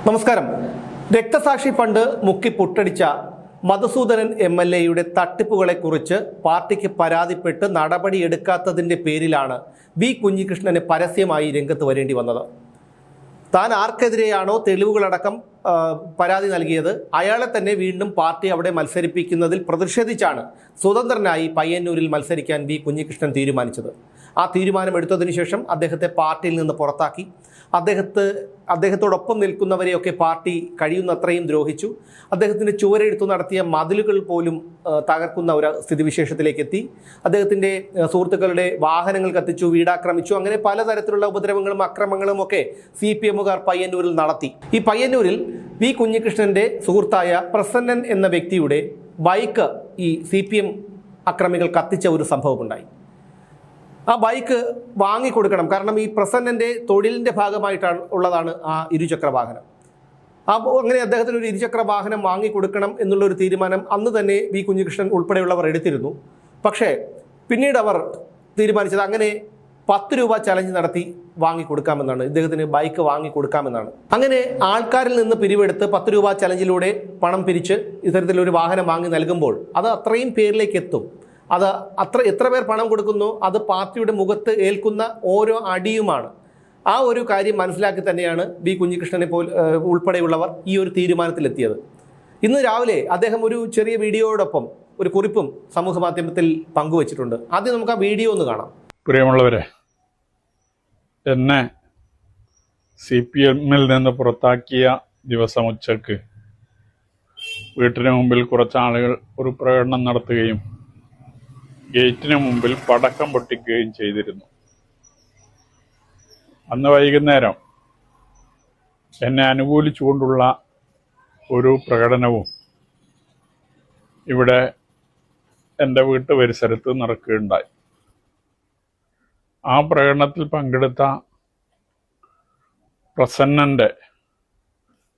നമസ്കാരം. രക്തസാക്ഷി ഫണ്ട് മുക്കി പൊട്ടടിച്ച മധുസൂദനൻ MLA-യുടെ തട്ടിപ്പുകളെക്കുറിച്ച് പാർട്ടിക്ക് പരാതിപ്പെട്ട് നടപടിയെടുക്കാത്തതിൻ്റെ പേരിലാണ് വി കുഞ്ഞികൃഷ്ണന് പരസ്യമായി രംഗത്ത് വരേണ്ടി വന്നത്. താൻ ആർക്കെതിരെയാണോ തെളിവുകളടക്കം പരാതി നൽകിയത് അയാളെ തന്നെ വീണ്ടും പാർട്ടി അവിടെ മത്സരിപ്പിക്കുന്നതിൽ പ്രതിഷേധിച്ചാണ് സ്വതന്ത്രനായി പയ്യന്നൂരിൽ മത്സരിക്കാൻ വി കുഞ്ഞികൃഷ്ണൻ തീരുമാനിച്ചത്. ആ തീരുമാനമെടുത്തതിനു ശേഷം അദ്ദേഹത്തെ പാർട്ടിയിൽ നിന്ന് പുറത്താക്കി. അദ്ദേഹത്തോടൊപ്പം നിൽക്കുന്നവരെയൊക്കെ പാർട്ടി കഴിയുന്നത്രയും ദ്രോഹിച്ചു. അദ്ദേഹത്തിൻ്റെ ചുവരെഴുത്തു നടത്തിയ മതിലുകൾ പോലും തകർക്കുന്ന ഒരു സ്ഥിതിവിശേഷത്തിലേക്ക് എത്തി. അദ്ദേഹത്തിൻ്റെ സുഹൃത്തുക്കളുടെ വാഹനങ്ങൾ കത്തിച്ചു, വീടാക്രമിച്ചു. അങ്ങനെ പലതരത്തിലുള്ള ഉപദ്രവങ്ങളും അക്രമങ്ങളും ഒക്കെ CPM-കാർ പയ്യന്നൂരിൽ നടത്തി. ഈ പയ്യന്നൂരിൽ വി കുഞ്ഞികൃഷ്ണൻ്റെ സുഹൃത്തായ പ്രസന്നൻ എന്ന വ്യക്തിയുടെ ബൈക്ക് ഈ CPM അക്രമികൾ കത്തിച്ച ഒരു സംഭവമുണ്ടായി. ആ ബൈക്ക് വാങ്ങിക്കൊടുക്കണം, കാരണം ഈ പ്രസന്നൻ്റെ തൊഴിലിൻ്റെ ഭാഗമായിട്ടാണ് ഉള്ളതാണ് ആ ഇരുചക്ര വാഹനം. അങ്ങനെ അദ്ദേഹത്തിന് ഒരു ഇരുചക്ര വാഹനം വാങ്ങിക്കൊടുക്കണം എന്നുള്ളൊരു തീരുമാനം അന്ന് തന്നെ വി കുഞ്ഞികൃഷ്ണൻ ഉൾപ്പെടെയുള്ളവർ എടുത്തിരുന്നു. പക്ഷേ പിന്നീട് അവർ തീരുമാനിച്ചത് അങ്ങനെ 10 രൂപ ചലഞ്ച് നടത്തി വാങ്ങിക്കൊടുക്കാമെന്നാണ്. ഇദ്ദേഹത്തിന് ബൈക്ക് വാങ്ങിക്കൊടുക്കാമെന്നാണ്. അങ്ങനെ ആൾക്കാരിൽ നിന്ന് പിരിവെടുത്ത് 10 രൂപ ചലഞ്ചിലൂടെ പണം പിരിച്ച് ഇത്തരത്തിലൊരു വാഹനം വാങ്ങി നൽകുമ്പോൾ അത് അത്രയും പേരിലേക്ക് എത്തും. അത് എത്ര പേർ പണം കൊടുക്കുന്നു അത് പാർട്ടിയുടെ മുഖത്ത് ഏൽക്കുന്ന ഓരോ അടിയുമാണ്. ആ ഒരു കാര്യം മനസ്സിലാക്കി തന്നെയാണ് വി കുഞ്ഞികൃഷ്ണനെ ഉൾപ്പെടെയുള്ളവർ ഈ ഒരു തീരുമാനത്തിലെത്തിയത്. ഇന്ന് രാവിലെ അദ്ദേഹം ഒരു ചെറിയ വീഡിയോയോടൊപ്പം ഒരു കുറിപ്പും സമൂഹ മാധ്യമത്തിൽ പങ്കുവച്ചിട്ടുണ്ട്. ആദ്യം നമുക്ക് ആ വീഡിയോ ഒന്ന് കാണാം. പ്രിയമുള്ളവരെ, എന്നെ CPM-ൽ നിന്ന് പുറത്താക്കിയ ദിവസം ഉച്ചക്ക് വീട്ടിന് മുമ്പിൽ കുറച്ച് ആളുകൾ ഒരു പ്രകടനം നടത്തുകയും ഗേറ്റിന് മുമ്പിൽ പടക്കം പൊട്ടിക്കുകയും ചെയ്തിരുന്നു. അന്ന് വൈകുന്നേരം എന്നെ അനുകൂലിച്ചുകൊണ്ടുള്ള ഒരു പ്രകടനവും ഇവിടെ എൻ്റെ വീട്ടു പരിസരത്ത് നടക്കുകയുണ്ടായി. ആ പ്രകടനത്തിൽ പങ്കെടുത്ത പ്രസന്നൻ്റെ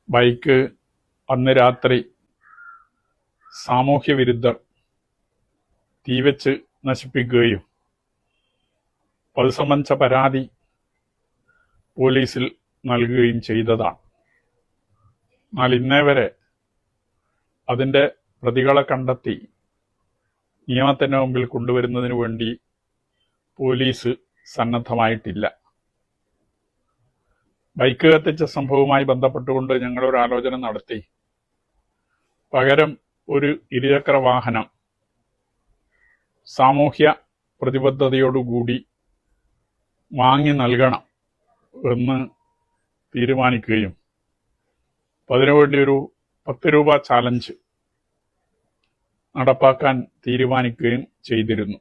ബൈക്ക് അന്ന് രാത്രി സാമൂഹ്യ വിരുദ്ധർ തീവച്ച് നശിപ്പിക്കുകയും അത് സംബന്ധിച്ച പരാതി പോലീസിൽ നൽകുകയും ചെയ്തതാണ്. എന്നാൽ ഇന്നേ വരെ അതിൻ്റെ പ്രതികളെ കണ്ടെത്തി നിയമത്തിൻ്റെ മുമ്പിൽ കൊണ്ടുവരുന്നതിന് വേണ്ടി പോലീസ് സന്നദ്ധമായിട്ടില്ല. ബൈക്ക് കത്തിച്ച സംഭവവുമായി ബന്ധപ്പെട്ടുകൊണ്ട് ഞങ്ങളൊരു ആലോചന നടത്തി. പകരം ഒരു ഇരുചക്ര വാഹനം സാമൂഹ്യ പ്രതിബദ്ധതയോടുകൂടി വാങ്ങി നൽകണം എന്ന് തീരുമാനിക്കുകയും അതിനുവേണ്ടി ഒരു 10 രൂപ ചാലഞ്ച് നടപ്പാക്കാൻ തീരുമാനിക്കുകയും ചെയ്തിരുന്നു.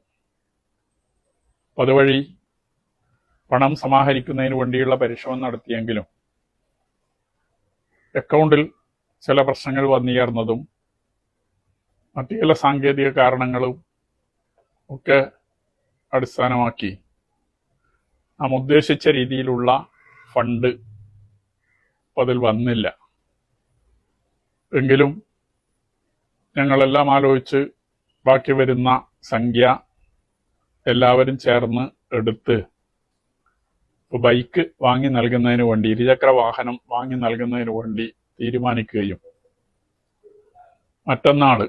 അതുവഴി പണം സമാഹരിക്കുന്നതിന് വേണ്ടിയുള്ള പരിശ്രമം നടത്തിയെങ്കിലും അക്കൗണ്ടിൽ ചില പ്രശ്നങ്ങൾ വന്നുയർന്നതും മറ്റു ചില സാങ്കേതിക കാരണങ്ങളും ഒക്കെ അടിസ്ഥാനമാക്കി നാം ഉദ്ദേശിച്ച രീതിയിലുള്ള ഫണ്ട് അതിൽ വന്നില്ല. എങ്കിലും ഞങ്ങളെല്ലാം ആലോചിച്ച് ബാക്കി വരുന്ന സംഖ്യ എല്ലാവരും ചേർന്ന് എടുത്ത് ബൈക്ക് വാങ്ങി നൽകുന്നതിന് വേണ്ടി, ഇരുചക്ര വാഹനം വാങ്ങി നൽകുന്നതിന് വേണ്ടി തീരുമാനിക്കുകയും മറ്റന്നാൾ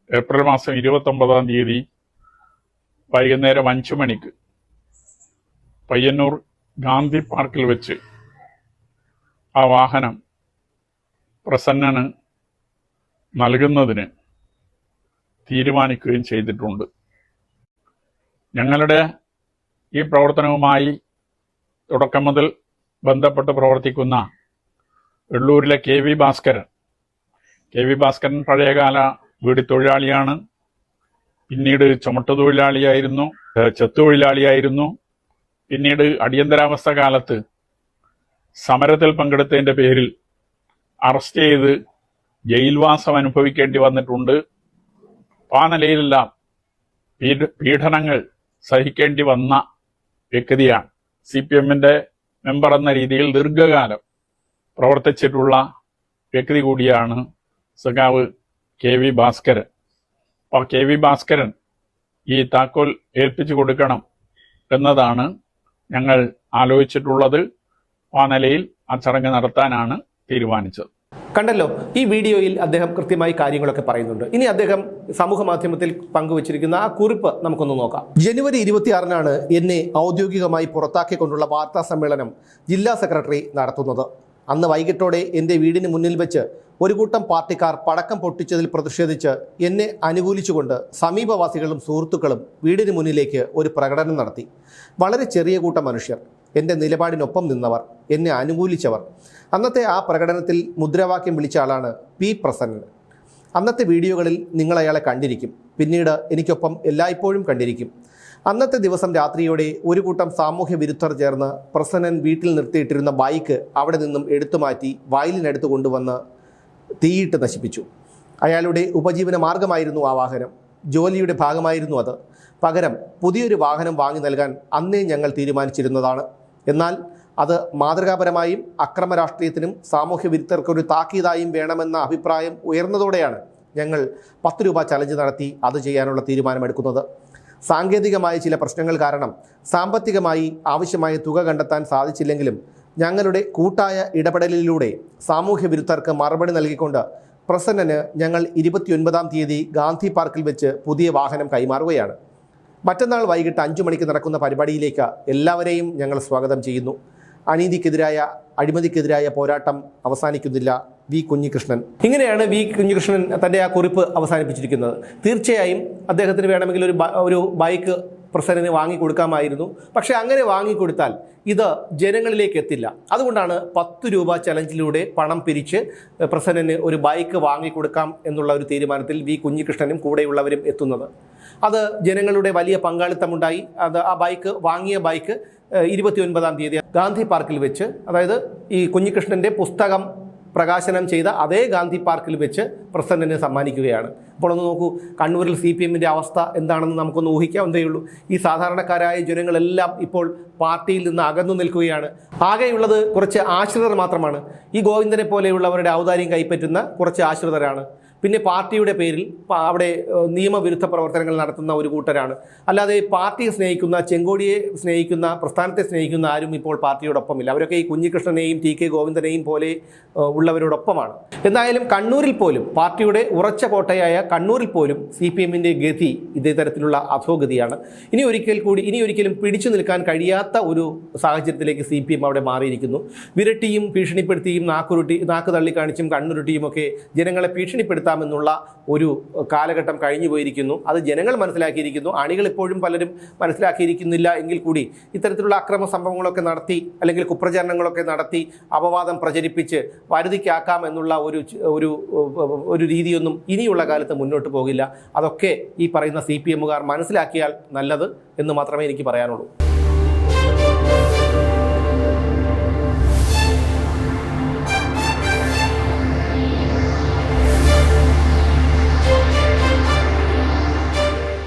ഏപ്രിൽ മാസം 29-ാം തീയതി വൈകുന്നേരം 5 മണിക്ക് പയ്യന്നൂർ ഗാന്ധി പാർക്കിൽ വെച്ച് ആ വാഹനം പ്രസന്നന് നൽകുന്നതിന് തീരുമാനിക്കുകയും ചെയ്തിട്ടുണ്ട്. ഞങ്ങളുടെ ഈ പ്രവർത്തനവുമായി തുടക്കം മുതൽ ബന്ധപ്പെട്ട് പ്രവർത്തിക്കുന്ന വെള്ളൂരിലെ KV ഭാസ്കരൻ പഴയകാല വീടി തൊഴിലാളിയാണ്. പിന്നീട് ചുമട്ടുതൊഴിലാളിയായിരുന്നു, ചെത്തൊഴിലാളിയായിരുന്നു. പിന്നീട് അടിയന്തരാവസ്ഥ കാലത്ത് സമരത്തിൽ പങ്കെടുത്തതിൻ്റെ പേരിൽ അറസ്റ്റ് ചെയ്ത് ജയിൽവാസം അനുഭവിക്കേണ്ടി വന്നിട്ടുണ്ട്. ആ നിലയിലെല്ലാം പീഡനങ്ങൾ സഹിക്കേണ്ടി വന്ന വ്യക്തിയാണ്. CPM-ന്റെ മെമ്പർ എന്ന രീതിയിൽ ദീർഘകാലം പ്രവർത്തിച്ചിട്ടുള്ള വ്യക്തി കൂടിയാണ് സഖാവ് KV ഭാസ്കരൻ. അപ്പോൾ KV ഭാസ്കരൻ ഈ താക്കോൽ ഏൽപ്പിച്ചു കൊടുക്കണം എന്നതാണ് ഞങ്ങൾ ആലോചിച്ചിട്ടുള്ളത്. ആ നിലയിൽ ആ ചടങ്ങ് നടത്താനാണ് തീരുമാനിച്ചത്. കണ്ടല്ലോ, ഈ വീഡിയോയിൽ അദ്ദേഹം കൃത്യമായി കാര്യങ്ങളൊക്കെ പറയുന്നുണ്ട്. ഇനി അദ്ദേഹം സമൂഹ മാധ്യമത്തിൽ പങ്കുവച്ചിരിക്കുന്ന ആ കുറിപ്പ് നമുക്കൊന്ന് നോക്കാം. ജനുവരി 26-നാണ് എന്നെ ഔദ്യോഗികമായി പുറത്താക്കിക്കൊണ്ടുള്ള വാർത്താ സമ്മേളനം ജില്ലാ സെക്രട്ടറി നടത്തുന്നത്. അന്ന് വൈകിട്ടോടെ എൻ്റെ വീടിന് മുന്നിൽ വെച്ച് ഒരു കൂട്ടം പാർട്ടിക്കാർ പടക്കം പൊട്ടിച്ചതിൽ പ്രതിഷേധിച്ച് എന്നെ അനുകൂലിച്ചുകൊണ്ട് സമീപവാസികളും സുഹൃത്തുക്കളും വീടിന് മുന്നിലേക്ക് ഒരു പ്രകടനം നടത്തി. വളരെ ചെറിയ കൂട്ടം മനുഷ്യർ, എൻ്റെ നിലപാടിനൊപ്പം നിന്നവർ, എന്നെ അനുകൂലിച്ചവർ. അന്നത്തെ ആ പ്രകടനത്തിൽ മുദ്രാവാക്യം വിളിച്ച ആളാണ് പി പ്രസന്നൻ. അന്നത്തെ വീഡിയോകളിൽ നിങ്ങൾ അയാളെ കണ്ടിരിക്കും, പിന്നീട് എനിക്കൊപ്പം എല്ലായ്പ്പോഴും കണ്ടിരിക്കും. അന്നത്തെ ദിവസം രാത്രിയോടെ ഒരു കൂട്ടം സാമൂഹ്യ വിരുദ്ധർ ചേർന്ന് പ്രസന്നൻ വീട്ടിൽ നിർത്തിയിട്ടിരുന്ന ബൈക്ക് അവിടെ നിന്നും എടുത്തുമാറ്റി വയലിനടുത്ത് കൊണ്ടുവന്ന് തീയിട്ട് നശിപ്പിച്ചു. അയാളുടെ ഉപജീവന മാർഗമായിരുന്നു ആ വാഹനം, ജോലിയുടെ ഭാഗമായിരുന്നു അത്. പകരം പുതിയൊരു വാഹനം വാങ്ങി നൽകാൻ അന്നേ ഞങ്ങൾ തീരുമാനിച്ചിരുന്നതാണ്. എന്നാൽ അത് മാതൃകാപരമായും അക്രമ രാഷ്ട്രീയത്തിനും സാമൂഹ്യ വിരുദ്ധർക്കൊരു താക്കീതായും വേണമെന്ന അഭിപ്രായം ഉയർന്നതോടെയാണ് ഞങ്ങൾ 10 രൂപ ചലഞ്ച് നടത്തി അത് ചെയ്യാനുള്ള തീരുമാനമെടുക്കുന്നത്. സാങ്കേതികമായ ചില പ്രശ്നങ്ങൾ കാരണം സാമ്പത്തികമായി ആവശ്യമായ തുക കണ്ടെത്താൻ സാധിച്ചില്ലെങ്കിലും ഞങ്ങളുടെ കൂട്ടായ ഇടപെടലിലൂടെ സാമൂഹ്യ വിരുദ്ധർക്ക് മറുപടി നൽകിക്കൊണ്ട് പ്രസന്നന് ഞങ്ങൾ 29-ാം തീയതി ഗാന്ധി പാർക്കിൽ വെച്ച് പുതിയ വാഹനം കൈമാറുകയാണ്. മറ്റന്നാൾ വൈകിട്ട് 5 മണിക്ക് നടക്കുന്ന പരിപാടിയിലേക്ക് എല്ലാവരെയും ഞങ്ങൾ സ്വാഗതം ചെയ്യുന്നു. അനീതിക്കെതിരായ അഴിമതിക്കെതിരായ പോരാട്ടം അവസാനിക്കുന്നില്ല. വി കുഞ്ഞികൃഷ്ണൻ. ഇങ്ങനെയാണ് വി കുഞ്ഞികൃഷ്ണൻ തൻ്റെ ആ കുറിപ്പ് അവസാനിപ്പിച്ചിരിക്കുന്നത്. തീർച്ചയായും അദ്ദേഹത്തിന് വേണമെങ്കിൽ ഒരു ബൈക്ക് പ്രസന്നന് വാങ്ങിക്കൊടുക്കാമായിരുന്നു. പക്ഷേ അങ്ങനെ വാങ്ങിക്കൊടുത്താൽ ഇത് ജനങ്ങളിലേക്ക് എത്തില്ല. അതുകൊണ്ടാണ് 10 രൂപ ചലഞ്ചിലൂടെ പണം പിരിച്ച് പ്രസന്നന് ഒരു ബൈക്ക് വാങ്ങിക്കൊടുക്കാം എന്നുള്ള ഒരു തീരുമാനത്തിൽ വി കുഞ്ഞികൃഷ്ണനും കൂടെയുള്ളവരും എത്തുന്നത്. അത് ജനങ്ങളുടെ വലിയ പങ്കാളിത്തമുണ്ടായി. ആ ബൈക്ക് വാങ്ങിയ ബൈക്ക് 29-ാം തീയതി ഗാന്ധി പാർക്കിൽ വെച്ച്, അതായത് ഈ കുഞ്ഞികൃഷ്ണൻ്റെ പുസ്തകം പ്രകാശനം ചെയ്ത അതേ ഗാന്ധി പാർക്കിൽ വെച്ച് പ്രസന്നന് സമ്മാനിക്കുകയാണ്. അപ്പോൾ ഒന്ന് നോക്കൂ, കണ്ണൂരിൽ CPM-ൻ്റെ അവസ്ഥ എന്താണെന്ന് നമുക്കൊന്ന് ഊഹിക്കാവുന്നതേ ഉള്ളൂ. ഈ സാധാരണക്കാരായ ജനങ്ങളെല്ലാം ഇപ്പോൾ പാർട്ടിയിൽ നിന്ന് അകന്നു നിൽക്കുകയാണ്. ആകെയുള്ളത് കുറച്ച് ആശ്രിതർ മാത്രമാണ്. ഈ ഗോവിന്ദനെ പോലെയുള്ളവരുടെ ഔദാര്യം കൈപ്പറ്റുന്ന കുറച്ച് ആശ്രിതരാണ്. പിന്നെ പാർട്ടിയുടെ പേരിൽ അവിടെ നിയമവിരുദ്ധ പ്രവർത്തനങ്ങൾ നടത്തുന്ന ഒരു കൂട്ടരാണ്. അല്ലാതെ പാർട്ടിയെ സ്നേഹിക്കുന്ന, ചെങ്കോടിയെ സ്നേഹിക്കുന്ന, പ്രസ്ഥാനത്തെ സ്നേഹിക്കുന്ന ആരും ഇപ്പോൾ പാർട്ടിയോടൊപ്പമില്ല. അവരൊക്കെ ഈ കുഞ്ഞികൃഷ്ണനെയും TK ഗോവിന്ദനെയും പോലെ ഉള്ളവരോടൊപ്പമാണ്. എന്തായാലും കണ്ണൂരിൽ പോലും, പാർട്ടിയുടെ ഉറച്ച കോട്ടയായ കണ്ണൂരിൽ പോലും CPM-ൻ്റെ ഗതി ഇതേ തരത്തിലുള്ള അധോഗതിയാണ്. ഇനി ഒരിക്കലും പിടിച്ചു നിൽക്കാൻ കഴിയാത്ത ഒരു സാഹചര്യത്തിലേക്ക് CPM അവിടെ മാറിയിരിക്കുന്നു. വിരട്ടിയും ഭീഷണിപ്പെടുത്തിയും നാക്ക് തള്ളിക്കാണിച്ചും കണ്ണുരുട്ടിയുമൊക്കെ ജനങ്ങളെ ഭീഷണിപ്പെടുത്താമെന്നുള്ള ഒരു കാലഘട്ടം കഴിഞ്ഞു പോയിരിക്കുന്നു. അത് ജനങ്ങൾ മനസ്സിലാക്കിയിരിക്കുന്നു. അണികൾ ഇപ്പോഴും പലരും മനസ്സിലാക്കിയിരിക്കുന്നില്ല എങ്കിൽ കൂടി ഇത്തരത്തിലുള്ള അക്രമ സംഭവങ്ങളൊക്കെ നടത്തി, അല്ലെങ്കിൽ കുപ്രചരണങ്ങളൊക്കെ നടത്തി അപവാദം പ്രചരിപ്പിച്ച് വരുതിക്കാക്കാം എന്നുള്ള ഒരു രീതിയൊന്നും ഇനിയുള്ള കാലത്ത് മുന്നോട്ട് പോകില്ല. അതൊക്കെ ഈ പറയുന്ന CPM-കാർ മനസ്സിലാക്കിയാൽ നല്ലത് എന്ന് മാത്രമേ എനിക്ക് പറയാനുള്ളൂ.